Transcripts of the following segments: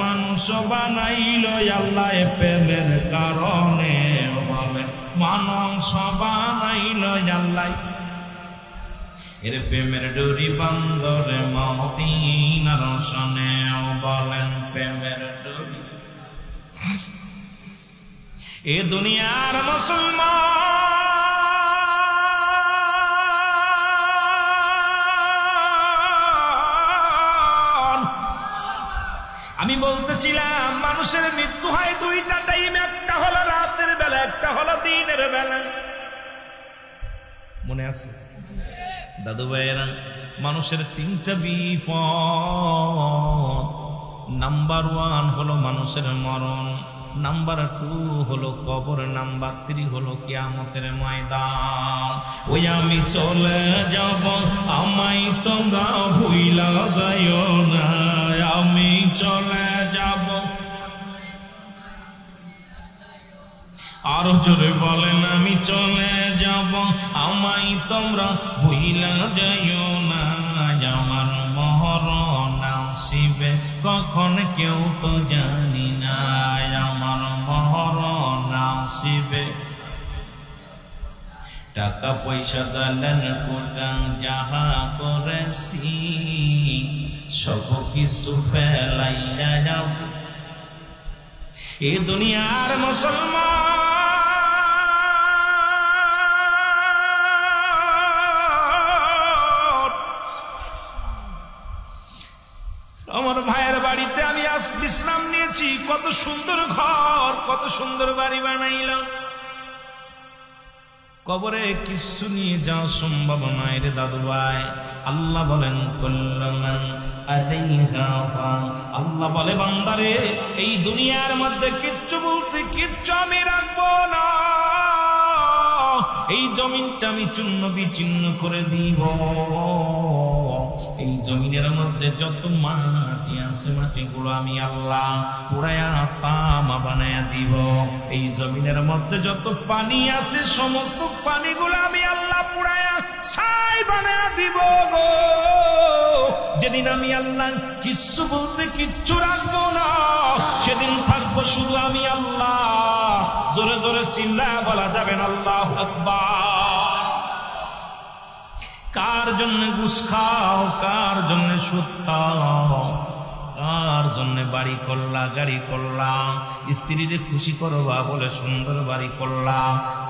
মানুষ বানাইল আল্লাহ প্রেমের কারণে, বলে মানুষ বানাইল আল্লাহ এর প্রেমের ডোরি বন্দরে মদিনার সনে, বলেন প্রেমের ডোরি। এ দুনিয়ার মুসলমান, আমি বলতেছিলাম মানুষের মৃত্যু হয় দুইটা টাইম, একটা হলো রাতের বেলা, একটা হলো দিনের বেলা। মনে আছে দাদু ভাইয়েরা? মানুষের তিনটা বিপদ। নাম্বার 1 হলো মানুষের মরণ, নাম্বার 2 হলো কবর, নাম্বার 3 হলো কিয়ামতের ময়দান। ওই আমি চলে যাব, আমায় তোমরা ভুইলা যাইও না, আমি চলে যাব। আরো জোরে বলেন, আমি চলে যাব, আমায় তোমরা ভুইলা যাইও না। আমার মরণ আসিবে কখন কেউ তো জানি না, আমার মরণ আসিবে। টাকা পয়সা দালেন কোটা যাহা করেছি, সব কিছু ফেলাইয়া যাব। এ দুনিয়ার মুসলমান, আমার ভাইয়ের বাড়িতে আমি আজ বিশ্রাম নিয়েছি। কত সুন্দর ঘর, কত সুন্দর বাড়ি বানাইলাম। কবরে কিছু নিয়ে যাওয়া সম্ভব নয় রে দাদু ভাই। আল্লাহ বলেন কুল্লুমান আলাইহা ফান, আল্লাহ বলে বান্দারে এই দুনিয়ার মধ্যে কিচ্ছু বলতে কিচ্ছু আমি রাখবো না। এই জমিনটা আমি চূর্ণ বিচূর্ণ করে দিব। এই জমিনের মধ্যে যত মাটি আছে মাটিগুলো আমি আল্লাহ পুরায়া তামা বানায়া দিব। এই জমিনের মধ্যে যত পানি আছে সমস্ত পানিগুলো আমি আল্লাহ পুরায়া ছাই বানায়া দিব গো। যেদিন আমি আল্লাহ কিচ্ছু বলতে কিচ্ছু রাখবো না, সেদিন থাকবো শুধু আমি আল্লাহ। জোরে জোরে চিল্লায়া বলা যাবেন আল্লাহু আকবার। কার জন্য ঘুষ খাও, কার জন্য সুদ খাও, কার জন্য বাড়ি করলা গাড়ি করলা, স্ত্রীদের খুশি করবা বলে সুন্দর বাড়ি করলা,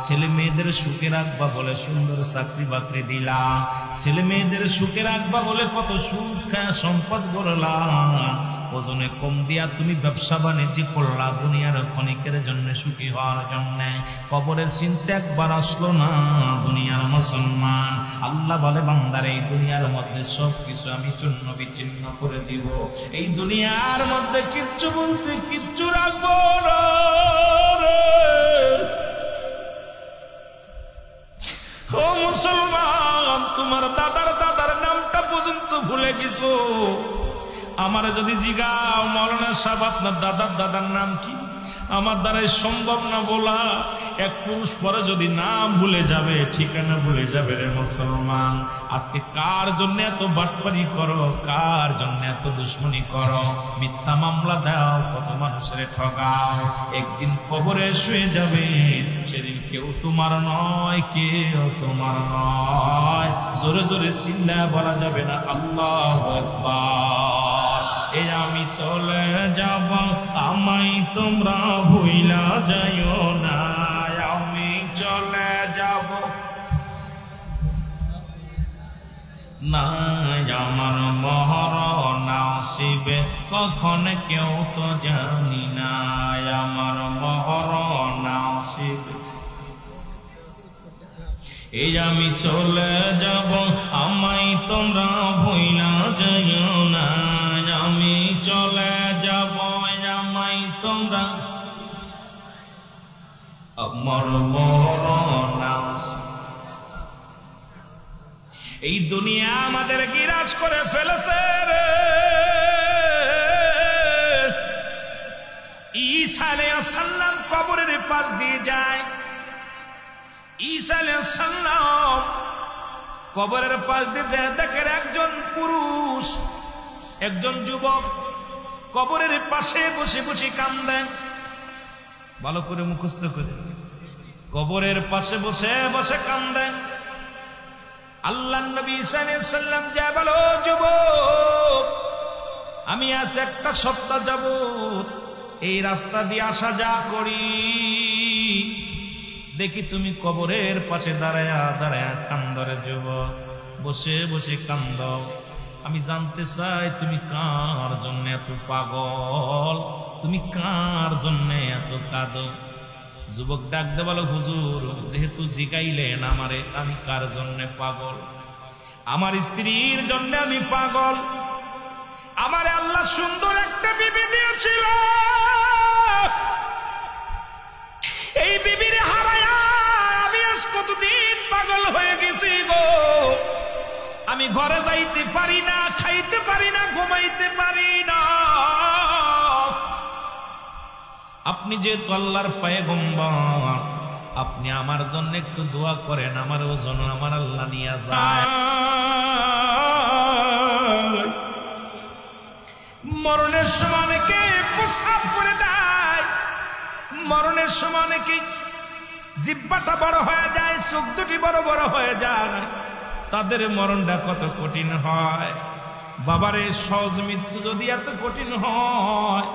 ছেলে মেয়েদের সুখে রাখবা বলে সুন্দর চাকরি বাকরি দিলা, ছেলে মেয়েদের সুখে রাখবা বলে কত সুদ খায় সম্পদ গড়লা। ওজনে কম দিয়া তুমি ব্যবসা বাণিজ্য করলা দুনিয়ার ক্ষণিকের জন্য সুখী হওয়ার জন্য। কবরের চিন্তা একবার আসলো না দুনিয়ার মুসলমান। আল্লাহ বলে বান্দারে এই দুনিয়ার মধ্যে সব কিছু আমি চূর্ণ বিচ্ছিন্ন করে দিব। এই দুনিয়ার মধ্যে কিচ্ছু বলতে কিচ্ছু রাখবো না। ও মুসলমান, তোমার দাদার দাদার নামটা পর্যন্ত ভুলে গেছো। আমার যদি জিগাও মৌলানা সাহেব আপনার দাদার দাদার নাম কি, আমার দ্বারাই সম্ভব না বলা। এক পুরুষ পরে যদি নাম ভুলে যাবে, ঠিকানা ভুলে যাবে রে মুসলমান। আজকে কার জন্য এত বাটপারি করো, কার জন্য এত দুশ্মনী করো, মিথ্যা মামলা দাও, কত মানুষের ঠকাও। একদিন কবরে শুয়ে যাবে, সেদিন কেউ তোমার নয়, কেউ তোমার নয়। জোরে জোরে চিল্লা বলা যাবে না আল্লাহু আকবার। এই আমি চলে যাব, আমায় তোমরা ভুইলা যাইও না, আমি চলে যাব না। আমার মরণ আসিবে কখন কেউ তো জানি না, আমার মরণ আসিবে। এই আমি চলে যাব, আমায় তোমরা ভুইলা যাইও না, আমি চলে যাব, আমায় তোমরা। আমার মরণ আসিবে। এই দুনিয়া আমাদের গিরাজ করে ফেলেছে রে। ঈসা আলাইহিস সালাম কবরের পাশ দিয়ে যায়। ঈসা আলাইহিস সালাম কবরের পাশ দিয়ে যায়, দেখেন একজন পুরুষ, একজন যুবক কবরের পাশে বসে বসে কান্দেন। ভালো করে মুখস্থ করে, কবরের পাশে বসে বসে কান্দেন। আল্লাহ নবী সাল্লাল্লাহু আলাইহি সাল্লাম যা বলো, যুবক আমি আজ একটা সপ্তাহ যাবত এই রাস্তা দিয়ে আসা যা করি, দেখি তুমি কবরের পাশে দাঁড়ায়া দাঁড়ায়া কান্দরে যুবক, বসে বসে কান্দ। আমি জানতে চাই তুমি কার জন্য এত পাগল, তুমি কার জন্য এত কাঁদো? যুবক ডাক দে বলো, হুজুর যেহেতু জিগাইলেন আমারে, আমি কার জন্য পাগল? আমার স্ত্রীর জন্য আমি পাগল। আমারে আল্লাহ সুন্দর একটা বিবি দিয়েছিল, এই বিবির হারায়া আমি আজ কতদিন পাগল হয়ে গেছি গো। আমি ঘরে যাইতে পারি না, খাইতে পারি না, ঘুমাইতে পারি না। আপনি যেহেতু আল্লাহর পয়গম্বর, আপনি আমার জন্য একটু দোয়া করেন, আমার ওজন আমার আল্লাহ নিয়ে যায়। মরণের সময় অনেকে প্রস্রাব করে দেয়, মরণের সময় অনেকে জিহ্বাটা বড় হয়ে যায়, চোখ দুটি বড় বড় হয়ে যায়, তাদের মরণটা কত কঠিন হয়। বাবারে সহজ মৃত্যু যদি এত কঠিন হয়,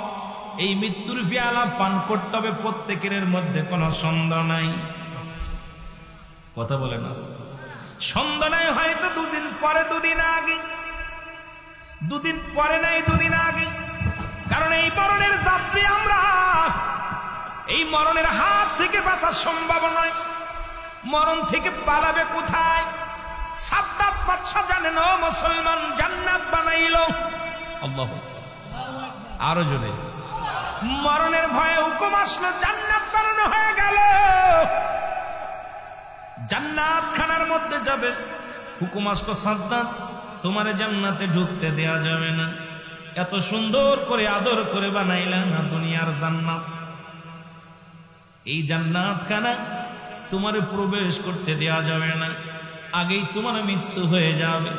এই মৃত্যুর পেয়ালা পান করতে হবে প্রত্যেকের মধ্যে, কোনো সন্দেহ নাই। কথা বলে না, সন্দেহ নাই। হয়তো দুদিন পরে, দুদিন আগে, দুদিন পরে নাই দুদিন আগে। কারণ এই মরণের যাত্রী আমরা, এই মরণের হাত থেকে বাঁচা সম্ভব নয়। মরণ থেকে পালাবে কোথায়? সাদ্দাত বাদশা জানেন ও মুসলমান, জান্নাত বানাইল। আল্লাহ, আরো জোরে। মরণের ভয়ে হুকুম আসলো, জান্নাত বানানো হয়ে গেল। জান্নাত খানার মধ্যে যাবে, হুকুম আসলো সাদ্দাত তোমার জান্নাতে ঢুকতে দেয়া যাবে না। এত সুন্দর করে আদর করে বানাইলাম না দুনিয়ার জান্নাত, এই জান্নাত খানা তোমার প্রবেশ করতে দেয়া যাবে না, আগেই তোমার মৃত্যু হয়ে যাবে।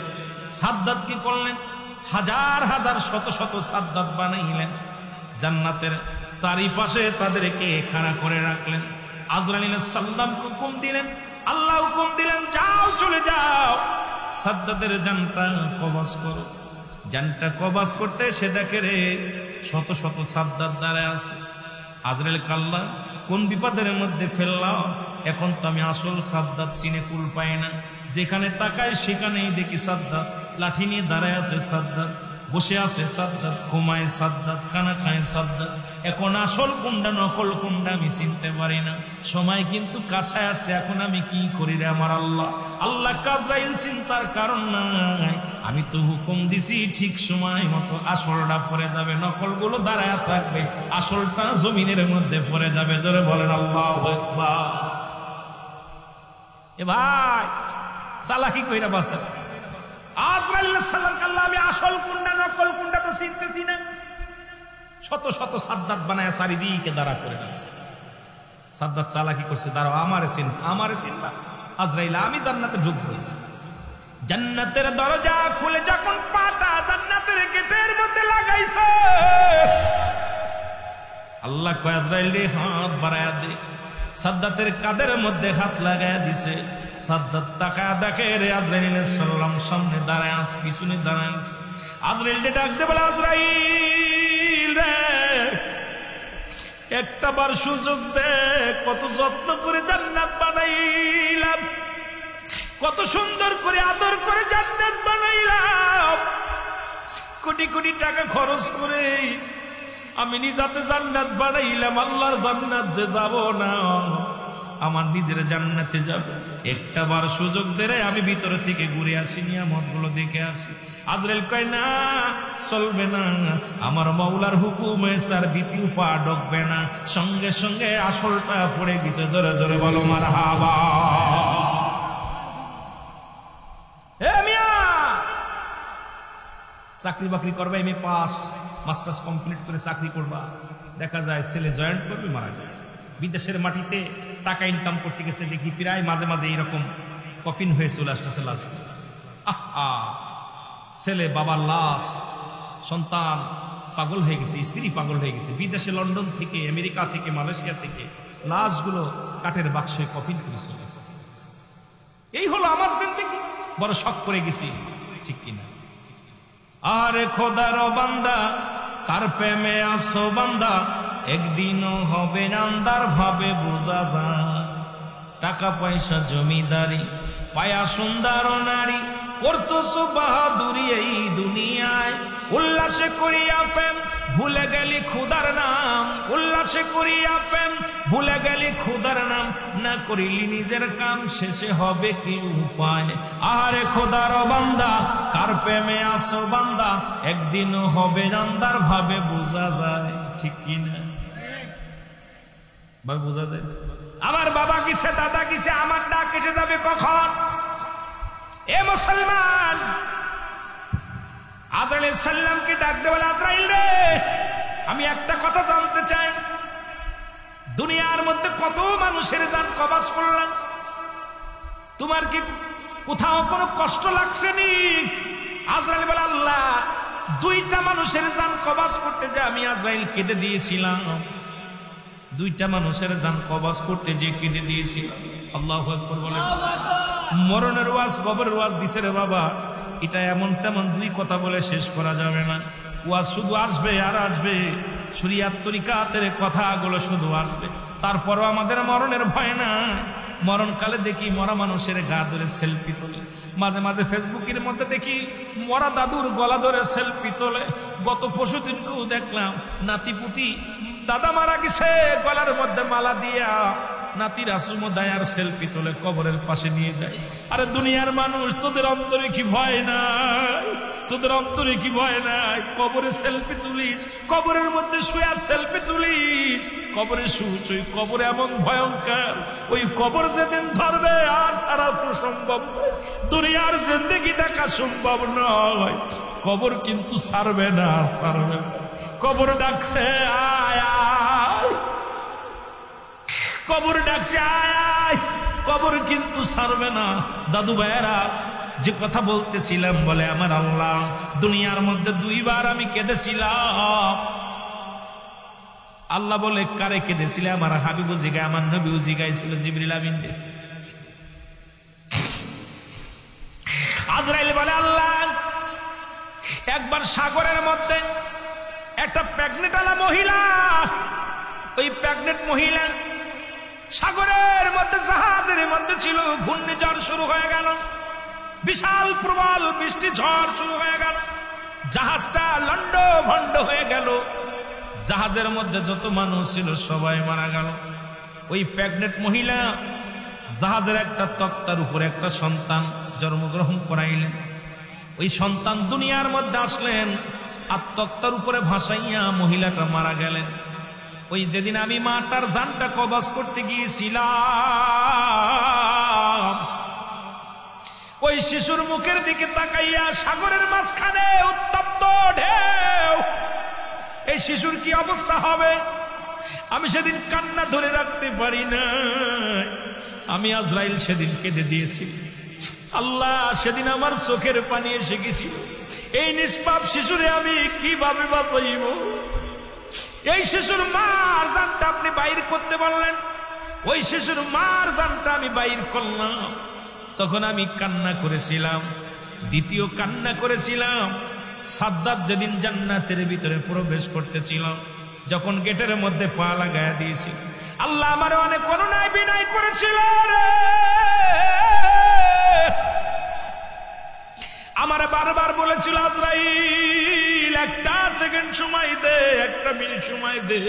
সাদ্দাত কি করলেন? হাজার হাজার শত শত সাদ্দাত বানাইলেন, জান্নাতের চারিপাশে তাদেরকে খাড়া করে রাখলেন। আজরাইল সাল্লাম হুকুম দিলেন, আল্লাহ হুকুম দিলেন, যাও চলে যাও, সাদ্দাতের জানটা কবজ করো। জানটা কবজ করতে সে দেখে রে শত শত সাদ্দাত দাঁড়ায় আছে। আজরাইল কাল্লা কোন বিপদের মধ্যে ফেললাম, এখন তো আমি আসল সাদ্দাত চিনে কুল পাই না। যেখানে তাকায় সেখানেই দেখি সাদ্দাত, লাঠি নিয়ে দাঁড়ায় আছে সাদ্দাত, বসে আছে সাদ্দাত, ঘুমায় সাদ্দাত, খানা খায় সাদ্দাত। এখন আসল কোনটা নকল কোনটা আমি চিনতে পারি না। সময় কিন্তু কাছায় আছে, এখন আমি কি করি রে আমার আল্লাহ? আল্লাহ আজরাইল চিন্তার কারণ নাই, আমি তো হুকুম দিছি ঠিক সময় মতো আসলটা পড়ে যাবে, নকল গুলো দাঁড়ায় থাকবে, আসলটা জমিনের মধ্যে পড়ে যাবে। জোরে বলেন আল্লাহু আকবার। এ ভাই চালাকি কইরা বাঁচা। আজরাইল সাল্লাল্লাহু আলাইহি ওয়াসাল্লাম, আমি আসল কোনটা নকল কোনটা তো চিনতেছি না। শত শত সাদ্দাত বানায় চারিদিকে দাঁড়া করে দিয়েছে। সাদ্দাত চালাকি করছে, দাঁড়াও আমারে চিন, আমারে চিনবা। আজরাইল আমি জান্নাতে ঢুকবো। জান্নাতের দরজা খুলে যখন পাটা জান্নাতের গেটের মধ্যে লাগাইছে, আল্লাহ কয় আজরাইল রে হাত বাড়ায়া দে। সাদ্দাতের কাদের মধ্যে হাত লাগায়া দিছে। সাদ্দাত তাকায়া দেখে রে আজরাইল সাল্লাম সামনে দাঁড়ায় আছে, পিছনে দাঁড়ায় আছে। আজরাইল ডাক দে বলে, আজরাইল রে একটা বার সুযোগ দে, কত যত্ন করে জান্নাত বানাইলাম, কত সুন্দর করে আদর করে জান্নাত বানাইলাম, কোটি কোটি টাকা খরচ করে আমি নিজাতে জান্নাত বানাইলাম। আল্লাহর জান্নাতে যাব না, আমার নিজের জান্নাতে যাব। একটা বার সুযোগ দে রে, আমি ভিতরে থেকে ঘুরে আসি, নিয়ামত গুলো দেখে আসি। আজরাইল কয় না, চলবে না, আমার মাওলার হুকুমে স্যার দ্বিতীয় পা ঢুকবে না। সঙ্গে সঙ্গে আসলটা পড়ে গেছে। জোরে জোরে বলো মারহাবা। চাকরি বাকরি করবা, এমএ পাস, মাস্টার্স কমপ্লিট করে চাকরি করবা, দেখা যায় ছেলে জয়েন্ট করবে, মারা গেছে। বিদেশের মাটিতে টাকা ইনকাম করতে গেছে, দেখি প্রায় মাঝে মাঝে এইরকম কফিন হয়ে চলে আসতেছে লাশ। আহা, ছেলে বাবার লাশ, সন্তান পাগল হয়ে গেছে, স্ত্রী পাগল হয়ে গেছে। বিদেশে লন্ডন থেকে, আমেরিকা থেকে, মালয়েশিয়া থেকে লাশগুলো কাঠের বাক্সে কফিন করে চলে এসেছে। এই হলো আমার জিন্দেগি। বড় শখ করে গেছি, ঠিক কিনা? আরে খোদার বান্দা, কার প্রেমে আসো বান্দা, একদিনও হবে নান্দার ভাবে বোঝা যায়। টাকা পয়সা জমিদারি পায়া সুন্দর নারী, করতেছো বাহাদুরি এই দুনিয়ায়। উল্লাসে করিয়া প্রেম ভুলে গেলি খুদার নাম, উল্লাসে করিয়া প্রেম ভুলে গেলি খুদার নাম। না করিলি নিজের কাম, শেষে হবে কি উপায়? আরে খোদার বান্দা, কার প্রেমে আসো বান্দা, একদিনও হবে নান্দার ভাবে বোঝা যায়, ঠিক কিনা? ভাবে বোঝা যায়। আমার বাবা কিসে, দাদা কিসে, আমার ডাক এসে যাবে কখন? এ মুসলমান, আজরাইল সাল্লামকে ডাকতে বলে, আজরাইল রে, আমি একটা কথা জানতে চাই, দুনিয়ার মধ্যে কত মানুষের জান কবজ করলাম, তোমার কি কোথাও কোনো কষ্ট লাগছে নি? আজরাইল বলে, আল্লাহ, 2টা মানুষের জান কবজ করতে যে আমি আজরাইল কেঁদে দিয়েছিলাম, 2টা মানুষের জান কবজ করতে যে কেঁদে দিয়েছিলাম। আল্লাহু আকবার বলে। মরণের ওয়াজ, কবরের ওয়াজ দিছে রে বাবা। এটা এমন তেমন 2 কথা বলে শেষ করা যাবে না। ওয়াজ শুধু আসবে আর আসবে, শরিয়াত তরিকাতের কথাগুলো শুধু আসবে। তারপরও আমাদের মরণের ভয় না। মরণকালে দেখি মরা মানুষের গা ধরে সেলফি তোলে, মাঝে মাঝে ফেসবুকের মধ্যে দেখি মরা দাদুর গলা ধরে সেলফি তোলে। গত পরশু দিনকেও দেখলাম নাতিপুতি, দাদা মারা গেছে, গলার মধ্যে মালা দিয়া নাতির আসমদায়ার সেলফি তোলে, কবরের পাশে নিয়ে যায়। আরে দুনিয়ার মানুষ, তোদের অন্তরে কি ভয় নাই? তোদের অন্তরে কি ভয় নাই? কবরে সেলফি তুলিস, কবরের মধ্যে শুয়ে সেলফি তুলিস। কবরে শুচ, ওই কবর এমন ভয়ঙ্কর, ওই কবর যেদিন ধরবে আর সারা সম্ভব নয়, দুনিয়ার জিন্দেগি দেখা সম্ভব নয়। কবর কিন্তু ছাড়বে না, ছাড়বে না। কবর ডাকছে আয় আয়, কবর ডাকছে আয় আয়, কবর কিন্তু ছাড়বে না। দাদু ভাইয়েরা, যে কথা বলতেছিলাম, বলে আমার আল্লাহ, দুনিয়ার মধ্যে 2 বার আমি কেঁদেছিলাম। আল্লাহ বলে, কারে কেঁদেছিলে? আমার হাবিবু জিগায়, আমার নবীও জিগাইছিল জিবরিল আমিন। আজরাইল বলে, আল্লাহ, একবার সাগরের মধ্যে একটা প্রেগনেন্টওয়ালা মহিলা, ওই প্রেগনেন্ট মহিলা সাগরের মধ্যে, জাহাজের মধ্যে ছিল। ঘূর্ণিঝড় শুরু হয়ে গেল, বিশাল প্রবল বৃষ্টি ঝড় শুরু হয়ে গেল, জাহাজটা লন্ড ভন্ড হয়ে গেল। জাহাজের মধ্যে যত মানুষ ছিল সবাই মারা গেল। ওই প্রেগনেন্ট মহিলা জাহাজের একটা তক্তার উপরে একটা সন্তান জন্মগ্রহণ করাইলেন। ওই সন্তান দুনিয়ার মধ্যে আসলেন, আর তক্তার উপরে ভাসাইয়া মহিলাটা মারা গেলেন। ওই যেদিন আমি মাটার জানটা কবজ করতে গিয়েছিলাম, ওই শিশুর মুখের দিকে তাকাইয়া সাগরের মাঝখানে উত্তপ্ত ঢেউ, এই শিশুর কি অবস্থা হবে? আমি সেদিন কান্না ধরে রাখতে পারি না। আমি আজরাইল সেদিন কেঁদে দিয়েছি। আল্লাহ, সেদিন আমার চোখের পানি এসে গেছিল। এই নিষ্পাপ শিশুরে আমি কিভাবে বাঁচাইব? এই শিশুর মার জানটা আপনি বাইর করতে বললেন, ওই শিশুর মার জানটা আমি বাইর করলাম। তখন আমি কান্না করেছিলাম। দ্বিতীয় কান্না করেছিলাম সাদ্দাত যেদিন জান্নাতের ভিতরে প্রবেশ করতেছিল, যখন গেটের মধ্যে পা লাগায় দিয়েছি, আল্লাহ আমার অনেক করুণায় বিনয় করেছিল রে। আমার বারবার বলেছিল, আজরাইল, একটা সেকেন্ড সময় দে, একটা মিনিট সময় দে,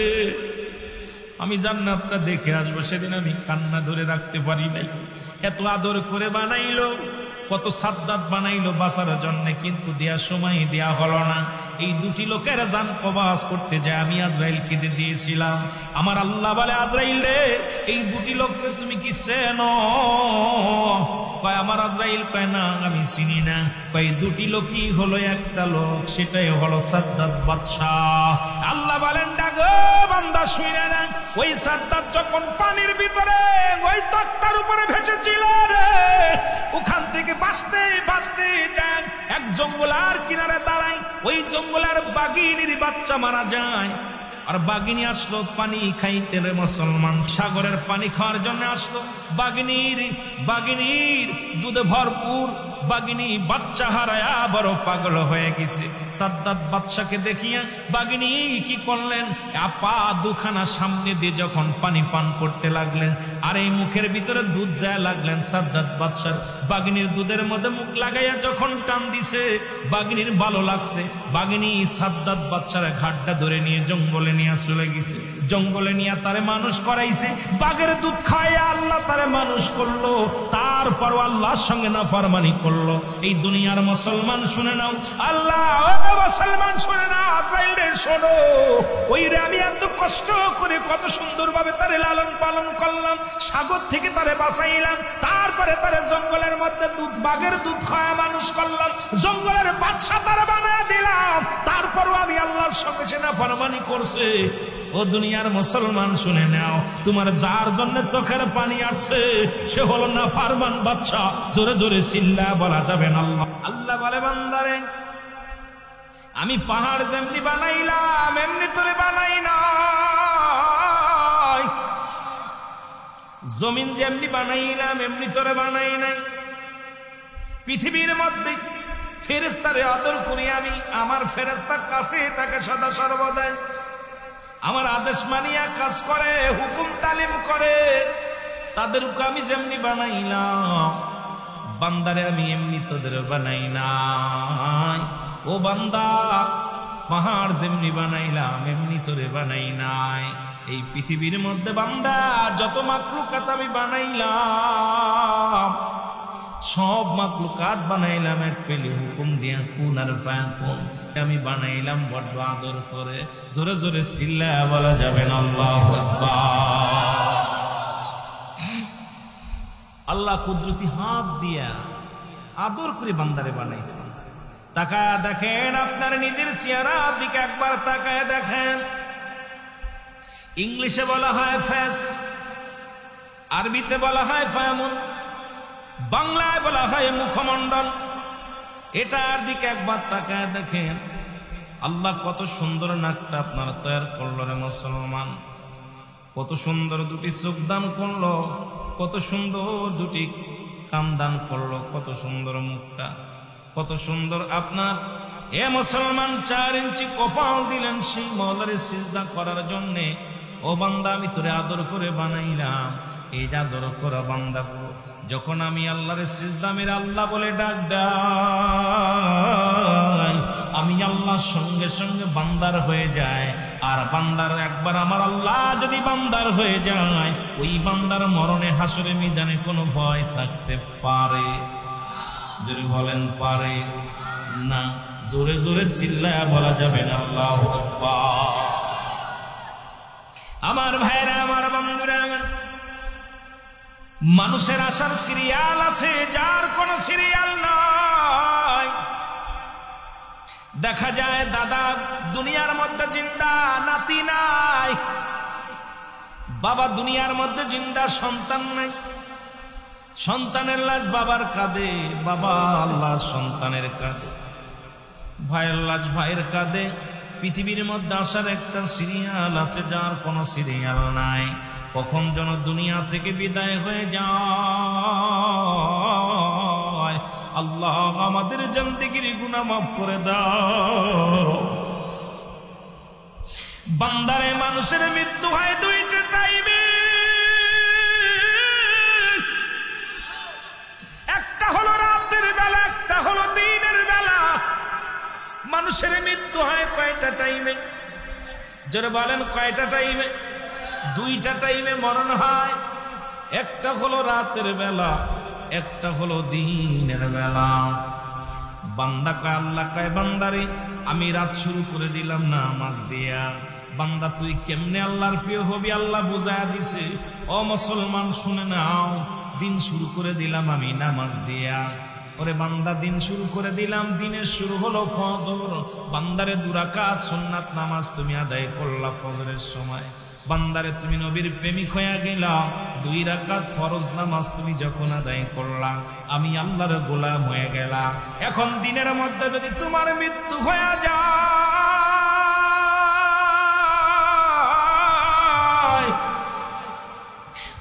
আমি জান্নাতটা দেখে আসবো। সেদিন আমি কান্না ধরে রাখতে পারি নাই। এত আদর করে বানাইলো, কত সাদ্দাত বানাইলো বাঁচার জন্য, কিন্তু দেওয়ার সময় দেয়া হলো না। এই 2টি লোকের জান কবজ করতে যায় আমি আজরাইল কেঁদে দিয়েছিলাম। আমার আল্লাহ বলে, আজরাইল রে, এই 2টি লোককে তুমি কি চেনো? কয় আমার আজরাইল। কয় না, আমি চিনি না। কয় 2টি লোকই হলো, একটা লোক, সেটাই হলো সাদ্দাত বাদশাহ। আল্লাহ বলেন, ডাগো বান্দা, শুনে না, ওই সাদ্দাত যখন পানির ভিতরে ওই তক্তার উপরে ভেসেছিল রে, ওখান থেকে বাঁচতে বাঁচতে যান এক জঙ্গলার কিনারে দাঁড়ায়। ওই জঙ্গলার বাঘিনীর বাচ্চা মারা যায়। আর বাঘিনী আসলো পানি খাইতে রে মুসলমান, সাগরের পানি খাওয়ার জন্য আসলো। বাঘিনীর দুধে ভরপুর, বাঘিনী বাচ্চা হারায়া বড় পাগল হয়ে গেছে। সাদ্দাত বাদশাকে দেখিয়া বাঘিনী কি করলেন, আপা দুখানা সামনে দিয়ে যখন পানি পান করতে লাগলেন, আর এই মুখের ভিতরে দুধ যায় লাগলেন সাদ্দাত বাদশার। বাঘিনীর দুধের মধ্যে মুখ লাগাইয়া যখন টান দিছে, বাঘিনীর ভালো লাগছে। বাঘিনী সাদ্দাত বাদশার ঘাটটা ধরে নিয়ে জঙ্গলে নিয়ে চলে গেছে। জঙ্গলে নিয়ে তারে মানুষ করাইছে। বাঘের দুধ খাইয়া আল্লাহ তারে মানুষ করলো, তারপর আল্লাহর সঙ্গে নাফরমানি করলো। এই দুনিয়ার মুসলমান শুনে নাও, আল্লাহ মুসলমান শুনে না, তাইলে শোনো, ওই রে আমি এত কষ্ট করে কত সুন্দর ভাবে তারে লালন পালন করলাম, সাগর থেকে তারে বাঁচাইলাম, তারপরে তারে জঙ্গলের মধ্যে দুধ বাঘের দুধ খাওয়া মানুষ করলাম, জঙ্গলের বাদশা তারে বানায় দিলাম, তারপরও আমি আল্লাহর সঙ্গে সে নাফরমানি করছে। ও দুনিয়ার মুসলমান শুনে নাও, তোমার যার জন্য চোখের পানি আসছে সে হলো নাফরমান বাদশা। জোরে জোরে চিল্লা বলা যাবে না। আল্লাহ বলে বান্দারে, আমি পাহাড় যেমনি বানাইলাম এমনি তোরে বানাই নাই, জমিন যেমনি বানাইলাম এমনি তোরে বানাই নাই। পৃথিবীর মধ্যে ফেরেশতারে আদর করি আমি, আমার ফেরেশতা কাছে তাকে সদা সর্বদাই আমার আদেশ মানিয়া কাজ করে, হুকুম তালিম করে। তাদেরকে আমি যেমনি বানাইলাম, বান্দারে আমি এমনি তোদের বানাই নাই। ও বান্দা, পাহাড় যেমনি বানাইলাম এমনি তোরে বানাই নাই। এই পৃথিবীর মধ্যে বান্দা যত মাখলুকাত আমি বানাইলাম, সব মাখলুকাত বানাইলাম এক ফেলে হুকুম দিয়া, কুন আর ফায়াকুন। আমি বানাইলাম বড্ড আদর করে। জোরে জোরে চিল্লা বলা যাবে না আল্লাহু আকবার। আল্লাহ কুদরতি হাত দিয়া আদর করে বান্দারে বানাইছে। তাকায় দেখেন, আপনার নিজের চেহারা দিকে একবার তাকায় দেখেন। ইংলিশে বলা হয় ফেস, আরবিতে বলা হয় ফায়ামুন, বাংলায় বলা হয় মুখমণ্ডল। এটার দিকে একবার তাকায় দেখেন, আল্লাহ কত সুন্দর নাকটা আপনার তৈরি করলো রে মুসলমান, কত সুন্দর দুটি চোখ দান করলো, কত সুন্দর দুটি কান দান করলো, কত সুন্দর মুখটা, কত সুন্দর আপনার এ মুসলমান 4 ইঞ্চি কপাল দিলেন সেই মওলারে সিজদা করার জন্যে। ও বান্দা, আমি তোরে আদর করে বানাইলাম। এই আদর করা বান্দাগুলো যখন আমি আল্লাহরে সিজদা মেরে আল্লাহ বলে ডাক দেই, আমি আল্লাহর সঙ্গে সঙ্গে বান্দার হয়ে যায়। আর বান্দার একবার আমার আল্লাহ যদি বান্দার হয়ে যায়, ওই বান্দার মরণে হাসরে মিজানে কোনো ভয় থাকতে পারে? যদি বলেন পারে না, জোরে জোরে চিল্লায়া বলা যাবে না আল্লাহু আকবার। আমার ভাইরা, আমার বন্ধুরা, মানুষের আসার সিরিয়াল আছে, যার কোন সিরিয়াল নাই। দেখা যায় দাদা দুনিয়ার মধ্যে জিন্দা, নাতি নাই। বাবা দুনিয়ার মধ্যে জিন্দা, সন্তান নাই। সন্তানের লাশ বাবার কাঁধে, বাবা আল্লাহ সন্তানের কাঁধে, ভাইয়ের লাশ ভাইয়ের কাঁধে। পৃথিবীর মধ্যে আসার একটা সিরিয়াল আছে, যার কোনো সিরিয়াল নাই। কখন যেন দুনিয়া থেকে বিদায় হয়ে যায়। আল্লাহ আমাদের জিন্দেগির গুনাহ মাফ করে দাও। বান্দারে, মানুষের মৃত্যু হয় 2টা টাইমে, একটা হলো রাতের বেলা, একটা হলো দিনের বেলা। মানুষের মৃত্যু হয় কয়টা টাইমে? যারা বলেন কয়টা টাইমে? 2টা টাইমে মরণ হয়। একটা হলো রাতের বেলা, একটা হলো দিনের বেলা। বান্দা কয়, আল্লাহ কয় বান্দারে আমি রাত শুরু করে দিলাম নামাজ দিয়া। বান্দা তুই কেমনে আল্লাহর প্রিয় হবি? আল্লাহ বুঝায়া দিছে। ও মুসলমান শুনে নাও, দিন শুরু করে দিলাম আমি নামাজ দিয়া। ওরে বান্দা, দিন শুরু করে দিলাম, দিনের শুরু হলো ফজর। বান্দারে 2 রাকাত সুন্নাত নামাজ তুমি আদায় করলা ফজরের সময়। বান্দারে তুমি নবীর প্রেমিক হয়ে গেলা, 2 রাকাত ফরজ নামাজ তুমি যখন আদায় করলা, আমি আল্লাহর গোলাম হয়ে গেলাম। এখন দিনের মধ্যে যদি তোমার মৃত্যু হয়ে যায়,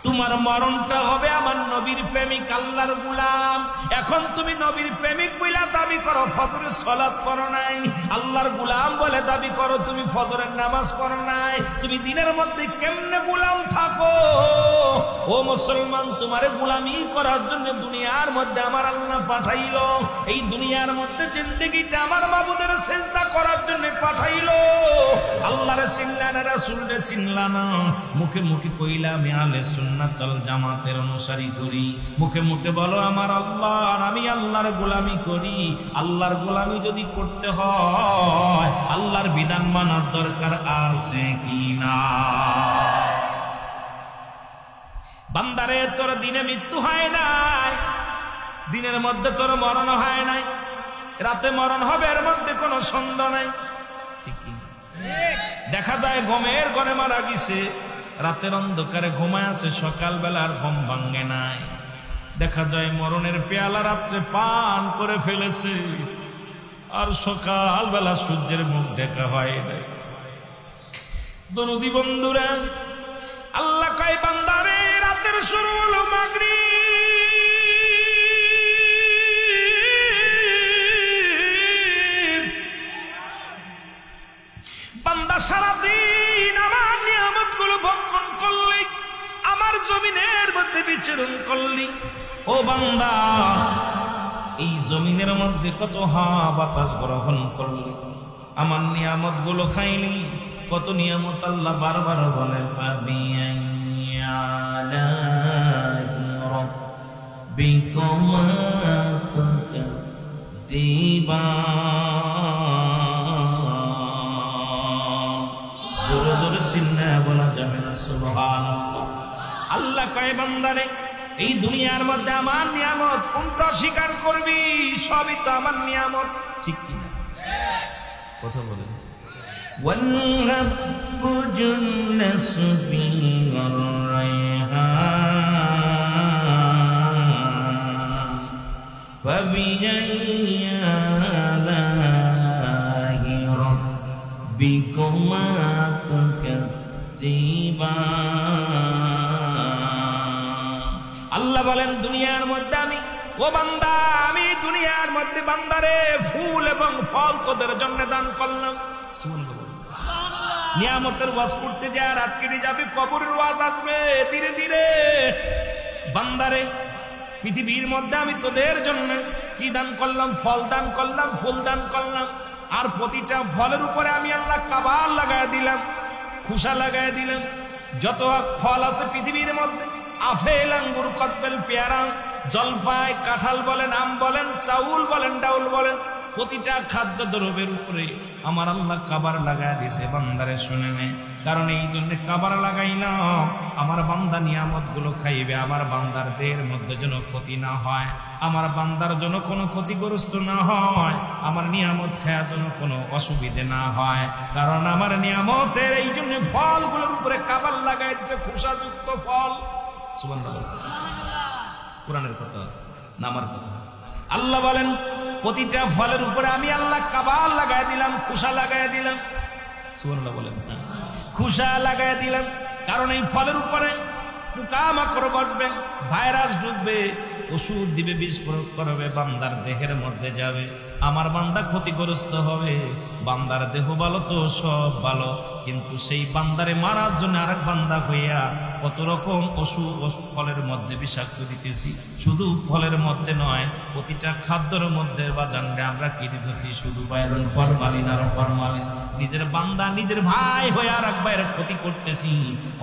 তোমার মরণটা হবে আমার নবীর প্রেমিক আল্লাহর গোলাম। এখন তুমি নবীর প্রেমিক বইলা দাবি করো, ফজরের সালাত পড়ো নাই, আল্লাহর গোলাম বলে দাবি করো, তুমি ফজরের নামাজ পড়ো নাই, তুমি দিনের মধ্যে কেমনে গোলাম থাকো? ও মুসলমান, তোমারে গোলামি করার জন্য দুনিয়ার মধ্যে আমার আল্লাহ পাঠাইলো, এই দুনিয়ার মধ্যে জিন্দেগিটা আমার মাবুদের চিন্তা করার জন্য পাঠাইলো। আল্লাহরে চিনলা না, রাসূলরে চিনলা না, মুখে মুখে কইলা আমি আহলে সুন্নাত ওয়াল জামাতের অনুসারী করি, মুখে মুখে বলো আমার আল্লাহ, আর আমি আল্লাহর গোলামি করি। আল্লাহর গোলামি যদি করতে হয় আল্লাহর বিধান মানার দরকার আছে কি না? বান্দারে, তোর দিনে মৃত্যু হয় নাই, দিনের মধ্যে তোর মরণ হয় নাই, রাতে মরণ হবে, এর মধ্যে কোনো সন্দেহ নাই। ঠিক কি? দেখা যায় ঘুমের ঘরে মারা গেছে, রাতের অন্ধকারে ঘুমায় আছে, সকালবেলার ঘুম ভাঙ্গে নাই। দেখা যায় মরণের পেয়ালা রাত্রে পান করে ফেলেছে, আর সকালবেলা সূর্যের মুখ দেখা হয় নাই। দরদি বন্ধুরা, আল্লাহ কয় বান্দারে, রাতের শুরু হলো মাগরিব, বান্দা সারাদিন আমার নিয়ামত গুলো ভক্ষণ করলি, আমার জমিনের মধ্যে বিচরণ করলি। ও বান্দা, এই জমিনের মধ্যে কত হাওয়া বাতাস গ্রহণ করলি, আমার নিয়ামত গুলো খাইলি, কত নিয়ামত আল্লাহ বারবার বলে জোরে জোরে চিল্লা বলা যাবে না সুবহানাল্লাহ। আল্লাহ কয় বান্দারে, এই দুনিয়ার মধ্যে আমার নিয়ামত কোনটা স্বীকার করবি? সবই তো আমার নিয়ামত, ঠিক কিনা? কথা বলেন। والرب جلس فيه الريحان فبأي آلاء ربكما تكذبان। আল্লাহ বলেন, দুনিয়ার মধ্যে আমি, ও বান্দা, আমি দুনিয়ার মধ্যে বান্দারে ফুল এবং ফল তোদের জন্য দান করলাম। নিয়ামতের ওয়াজ করতে যা, রাত কেটে যাবে, কবরের ওয়াজ আসবে ধীরে ধীরে। বান্দারে, পৃথিবীর মধ্যে আমি তোদের জন্য কি দান করলাম? ফল দান করলাম, ফুল দান করলাম, আর প্রতিটা ফলের উপরে আমি আল্লাহ কাবার লাগাই দিলাম, খুশা লাগাই দিলাম। যত ফল আছে পৃথিবীর মধ্যে, আপেল, আঙ্গুর, কদবেল, পেয়ারা, জলপাই, কাঁঠাল বলেন, আম বলেন, চাউল বলেন, ডাউল বলেন, প্রতিটা খাদ্য দ্রব্যের উপরে আমার আল্লাহ কাবার লাগাই দিছে। বান্দারে শুনে নে, কারণ এই জন্য কাবার লাগাইলাম, আমার বান্দা নিয়ামত গুলো খাইবে, আমার বান্দার দেহের মধ্যে যেন ক্ষতি না হয়, আমার বান্দার জন্য কোনো ক্ষতিগ্রস্ত না হয়, আমার নিয়ামত খায়া যেন কোনো অসুবিধে না হয়। কারণ আমার নিয়ামতের এই জন্য ফলগুলোর উপরে কাবার লাগাই দিছে, খোসাযুক্ত ফল। সুবহানাল্লাহ, কোরআনের কথা না আমার কথা। আল্লাহ বলেন, প্রতিটা ফলের উপরে আমি আল্লাহ কাবার লাগাই দিলাম, খুশা লাগাই দিলাম। সুবহানাল্লাহ বলেন, খুশা লাগাই দিলাম, কারণ এই ফলের উপরে পোকামাকড় বসবে, ভাইরাস ঢুকবে, ওষুধ দিবে, বিষ প্রয়োগ করবে, বান্দার দেহের মধ্যে যাবে, আমার বান্দা ক্ষতিগ্রস্ত হবে। বান্দার দেহ ভালো তো সব ভালো, কিন্তু সেই বান্দারে মারার জন্য আরেক বান্দা হইয়া কত রকম ওষুধ ফলের মধ্যে বিষাক্ত দিতেছি। শুধু ফলের মধ্যে নয়, প্রতিটা খাদ্যের মধ্যে বা জানলে আমরা কি দিতেছি? শুধু ফরমালিন আর ফরমালিন। নিজের বান্দা নিজের ভাই হয়ে আর এক ভাইয়ের ক্ষতি করতেছি,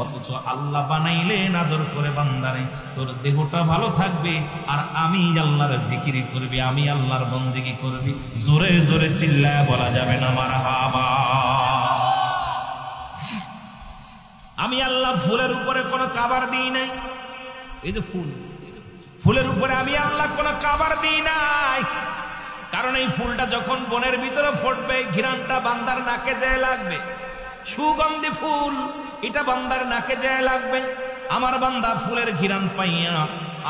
অথচ আল্লাহ বানাইলেন আদর করে বান্দারে, তোর দেহটা ভালো থাকবে আর আমি আল্লাহর জিকির করবি, আমি আল্লাহর বন্দেগী করবি। জোরে জোরে চিল্লায় বলা যাবে না মারহাবা। আমি আল্লাহ ফুলের উপরে কোনো কাবার দিই নাই, এই যে ফুল, ফুলের উপরে আমি আল্লাহ কোনো কাবার দিই নাই, কারণ এই ফুলটা যখন বনের ভিতরে ফুটবে, ঘিরানটা বান্দার নাকে যেয়ে লাগবে, সুগন্ধি ফুল, এটা বান্দার নাকে যায় লাগবে। আমার বান্দা ফুলের ঘিরান পাইয়া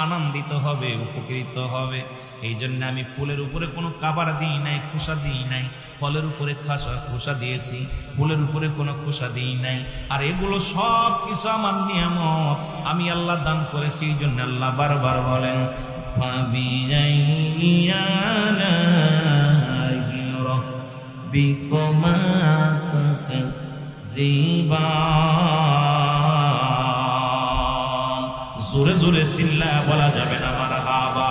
আনন্দিত হবে, উপকৃত হবে। এই জন্য আমি ফুলের উপরে কোনো কাবার দিই নাই, খোসা দিই নাই। ফলের উপরে খোসা দিয়েছি, ফুলের উপরে কোনো খোসা দিই নাই। আর এগুলো সব কিছু আমার নিয়ামত, আমি আল্লাহ দান করেছি। এই জন্য আল্লাহ বারবার বলেন জোরে জোরে চিল্লা বলা যাবে না মারহাবা।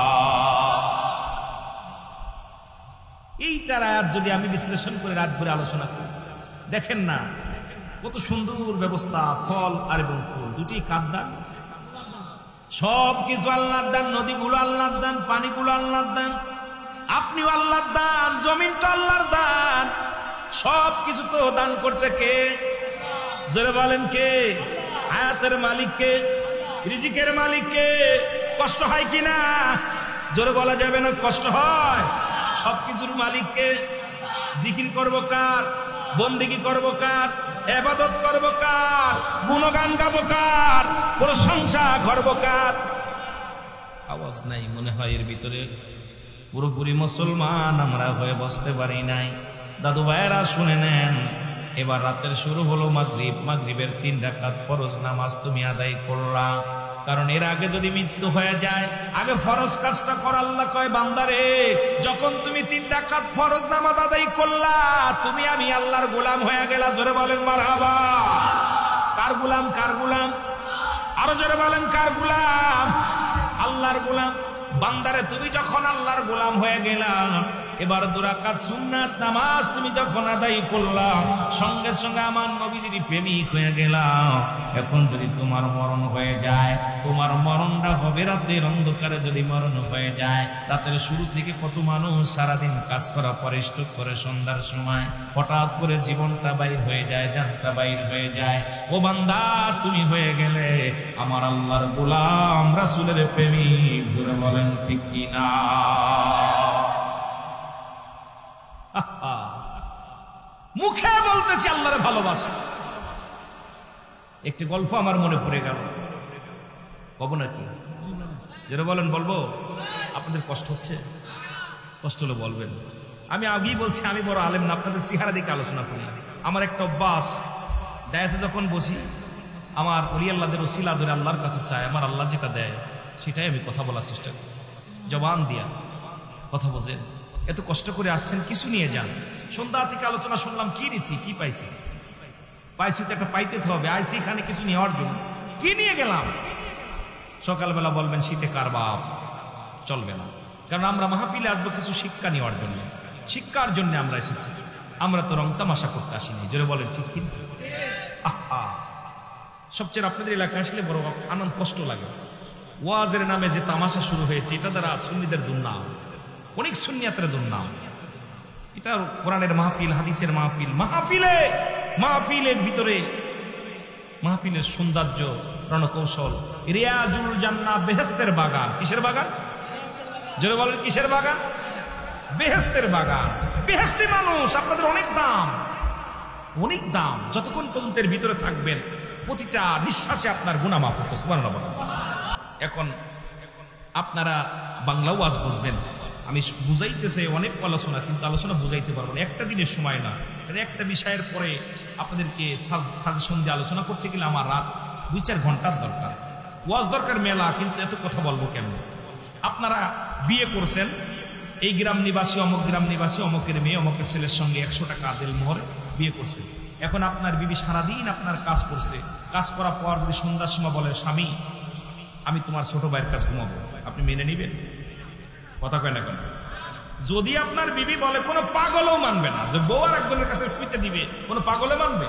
এইটার আয়াত যদি আমি বিশ্লেষণ করে রাত ভরে আলোচনা করি, দেখেন না কত সুন্দর ব্যবস্থা। ফল আর এবং ফুল দুটি কার দান? সব কিছু আল্লাহর দান। নদীগুলো আল্লাহর দান, পানিগুলো আল্লাহর দান, আপনিও আল্লাহর দান, জমিনটা আল্লাহর দান। সব কিছু তো দান করছে কে? জোরে বলেন কে? হায়াতের মালিক কে? রিজিকের মালিক কে? কষ্ট হয় কিনা? জোরে বলা যাবে না কষ্ট হয়? সবকিছুর মালিক কে? জিকির করব কার? বন্দেগী করব কার? ইবাদত করব কার? গুণগান গাব কার? প্রশংসা করব কার? আওয়াজ নাই মনে হয় এর ভিতরে। পুরোপুরি মুসলমান আমরা হয়ে বসতে পারি নাই। দাদু ভাইয়েরা শুনে নেন, এবার রাতের শুরু হলো মাগরিব। মাগরিবের 3 রাকাত ফরজ নামাজ তুমি আদায় করলা। কারণ এর আগে যদি মৃত্যু হয়ে যায়, আগে ফরজ কাজটা কর। আল্লাহ কয় বান্দারে, যখন তুমি 3 রাকাত ফরজ নামাজ আদায় করলা, তুমি আমি আল্লাহর গোলাম হয়ে গেলা। জোরে বলেন মারহাবা। কার গোলাম? কার গোলাম? আরো জোরে বলেন কার গোলাম? আল্লাহর গোলাম। বান্দারে তুমি যখন আল্লাহর গোলাম হয়ে গেলা, এবার 2 রাকাত সুন্নাত নামাজ তুমি যখন আদায় করলা, সঙ্গে সঙ্গে আমার নবীজির প্রেমিক হয়ে গেলা। এখন যদি তোমার মরণ হয়ে যায়, তোমার মরণটা হবে রাতের অন্ধকারে। যদি মরণ হয়ে যায়, রাতের শুরু থেকে কত মানুষ সারাদিন কাজ করা পরিশ্রম করে, সন্ধ্যার সময় হঠাৎ করে জীবনটা বাইর হয়ে যায়, জানটা বাইর হয়ে যায়। ও বান্দা, তুমি হয়ে গেলে আমার আল্লাহর গোলাম, রাসূলের প্রেমিক। জোরে বলেন ঠিক কিনা? মুখে বলতেছি আল্লাহর ভালোবাসা। একটি গল্প আমার মনে পড়ে গেল, কব নাকি? যেটা বলেন বলবো? আপনাদের কষ্ট হচ্ছে? কষ্ট হলে বলবেন। আমি আগেই বলছি, আমি বড় আলেম না, আপনাদের চেহারা দিকে আলোচনা করি। আমার একটা অভ্যাস, ডায়াসে যখন বসি, আমার ওলি আল্লাহদের ওসিলা ধরে আল্লাহর কাছে চাই। আমার আল্লাহ যেটা দেয় সেটাই আমি কথা বলার চেষ্টা করি, জবান দিয়া কথা বোঝেন। এত কষ্ট করে আসছেন, কিছু নিয়ে যান। সন্ধ্যা থেকে আলোচনা শুনলাম, কি নিছি, কি পাইছি? পাইছি তো একটা পাইতে হবে। আইসি এখানে কিছু নেওয়ার জন্য, কি নিয়ে গেলাম? সকালবেলা বলবেন শীতে কার বাপ, চলবে না। কারণ আমরা মাহফিলে আসবো কিছু শিক্ষা নেওয়ার জন্য, শিক্ষার জন্য আমরা এসেছি। আমরা তো রং তামাশা করতে আসিনি। জোরে বলেন ঠিক কিনা? আহা, সবচেয়ে আপনাদের এলাকায় আসলে বড় আনন্দ কষ্ট লাগে। ওয়াজের নামে যে তামাশা শুরু হয়েছে, এটা দ্বারা সুন্নিদের দুর্নাম, অনেক সুন্নিয়াতের দুর্নাম। এটা কোরআনের মাহফিল, হাদিসের মাহফিল। মাহফিলের ভিতরে মাহফিলের সৌন্দর্য, রণকৌশল। রিয়াজুল জান্নাহ, বেহেশতের বাগান। কিসের বাগান? জোরে বলেন কিসের বাগান? বেহেশতের বাগান। বেহেশতি মানুষ, আপনাদের অনেক দাম, অনেক দাম। যতক্ষণ পর্যন্ত এর ভিতরে থাকবেন, প্রতিটা নিঃশ্বাসে আপনার গুনাহ মাফ হচ্ছে। সুবহানাল্লাহ। এখন আপনারা বাংলা ওয়াজ বুঝবেন। আমি বুঝাইতেছে অনেক আলোচনা, কিন্তু আলোচনা বুঝাইতে পারবো না, একটা দিনের সময় না। একটা বিষয়ের পরে আপনাদেরকে সাজেশন দিয়ে আলোচনা করতে গেলে আমার রাত 2-4 ঘন্টার দরকার। ওয়াজ দরকার মেলা, কিন্তু এত কথা বলবো কেন? আপনারা বিয়ে করছেন, এই গ্রাম নিবাসী, অমুক গ্রাম নিবাসী, অমুকের মেয়ে, অমুকের ছেলের সঙ্গে 100 টাকা আদেল মোহর বিয়ে করছে। এখন আপনার বিবি সারাদিন আপনার কাজ করছে, কাজ করার পর যদি সন্ধ্যার সময় বলে, স্বামী আমি তোমার ছোট ভাইয়ের কাছে ঘুমাবো, আপনি মেনে নিবেন? কথা কয় না কেন? যদি আপনার বিবি বলে, কোনো পাগলও মানবে না যে বউ আর একজনের কাছে পিতে দিবে, কোনো পাগলে মানবে?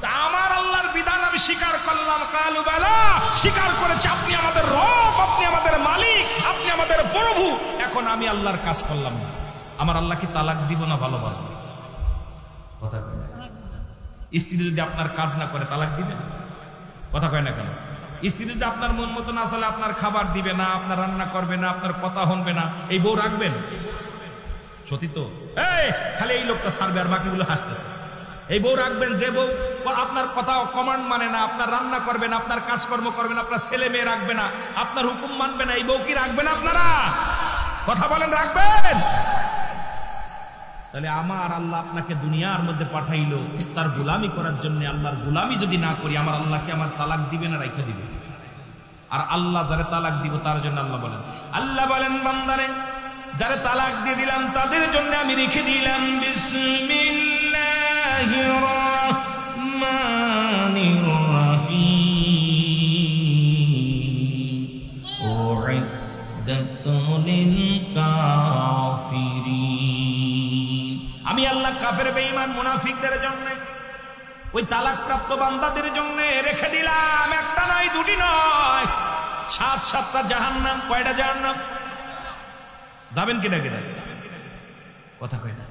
তা আমার আল্লাহর বিধান আমি স্বীকার করলাম, কালু বালা স্বীকার করেছে, আপনি আমাদের রব, আপনি আমাদের মালিক, আপনি আমাদের প্রভু। এখন আমি আল্লাহর কাজ করলাম না, আমার আল্লাহ কি তালাক দিব না ভালোবাসবো? কথা কয় না। স্ত্রী যদি আপনার কাজ না করে তালাক দিবেন? কথা কয় না কেন? স্ত্রী যদি আপনার মন মতো না চলে, আপনার খাবার দিবে না, আপনার রান্না করবে না, আপনার কথা শুনবে না, এই বউ রাখবেন? সত্যি তো? খালি এই লোকটা ছাড়বে আর বাকিগুলো হাসতেছে। এই বউ রাখবেন যে বউ আপনার কথা কমান্ড মানে না, আপনার রান্না করবে না, আপনার কাজকর্ম করবে না, আপনার ছেলে মেয়ে রাখবে না, আপনার হুকুম মানবে না, এই বউ কি রাখবেন আপনারা? কথা বলেন, রাখবেন? তাহলে আমার আল্লাহ আপনাকে দুনিয়ার মধ্যে পাঠাইলো তার গোলামি করার জন্য। আল্লাহর গোলামি যদি না করি, আমার আল্লাহকে আমার তালাক দিবে না রাইখা দিবে? আর আল্লাহ যারে তালাক দিব তার জন্য আল্লাহ বলেন বান্দারে যারে তালাক দিয়ে দিলাম তাদের জন্য আমি রেখে দিলাম বিসমিল্লাহির রাহমানির রাহিম উইদ্দাতুল কাফিরিন। আমি আল্লাহ কাফের বেঈমান মুনাফিকদের জন্য, ওই তালাকপ্রাপ্ত বান্দাদের জন্য রেখে দিলাম একটা নয়, দুটি নয়, 7-7টা জাহান্নাম। কয়টা জাহান্নাম? যাবেন কিনা কিনা? কথা কয় না।